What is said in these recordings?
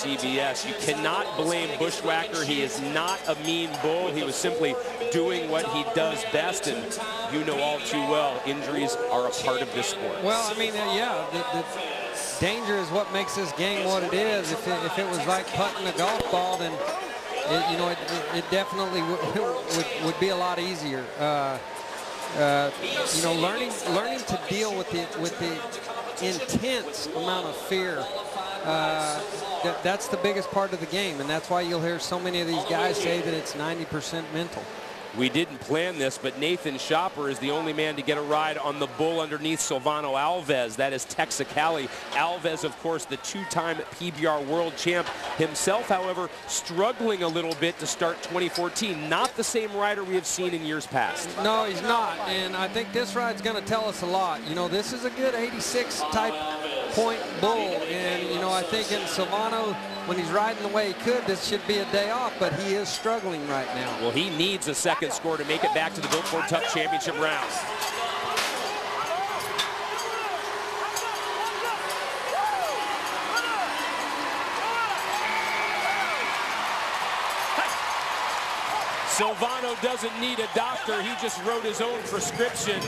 CBS. You cannot blame Bushwhacker. He is not a mean bull. He was simply doing what he does best, and you know all too well, injuries are a part of this sport. Well, I mean, yeah, the danger is what makes this game what it is. If it was like putting a golf ball, then it definitely would be a lot easier. Learning to deal with the intense amount of fear. That's the biggest part of the game, and that's why you'll hear so many of these guys say that it's 90% mental. We didn't plan this, but Nathan Schopper is the only man to get a ride on the bull underneath Silvano Alves. That is Texicali. Alves, of course, the two-time PBR world champ himself, however, struggling a little bit to start 2014. Not the same rider we have seen in years past. No, he's not, and I think this ride's going to tell us a lot. You know, this is a good 86 type point bull, and I think in Silvano, when he's riding the way he could, this should be a day off, but he is struggling right now. Well, he needs a second score to make it back to the Built Ford Tough Championship rounds. Silvano doesn't need a doctor. He just wrote his own prescription.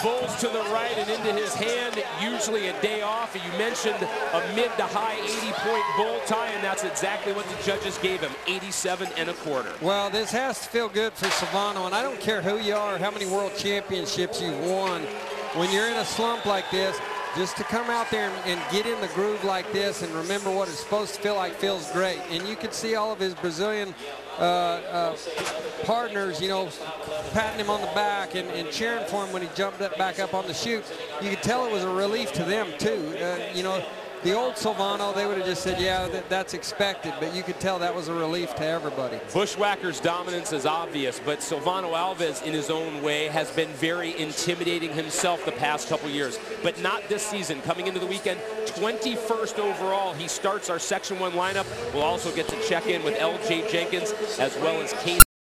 Bulls to the right and into his hand, usually a day off. You mentioned a mid to high 80-point bull tie, and that's exactly what the judges gave him, 87 1/4. Well, this has to feel good for Silvano, and I don't care who you are, how many world championships you've won. When you're in a slump like this, just to come out there and get in the groove like this and remember what it's supposed to feel like feels great. And you could see all of his Brazilian partners, patting him on the back and cheering for him when he jumped back up on the chute. You could tell it was a relief to them, too. The old Silvano, they would have just said, yeah, that's expected, but you could tell that was a relief to everybody. Bushwhacker's dominance is obvious, but Silvano Alves, in his own way, has been very intimidating himself the past couple years, but not this season. Coming into the weekend, 21st overall. He starts our Section 1 lineup. We'll also get to check in with L.J. Jenkins as well as Casey.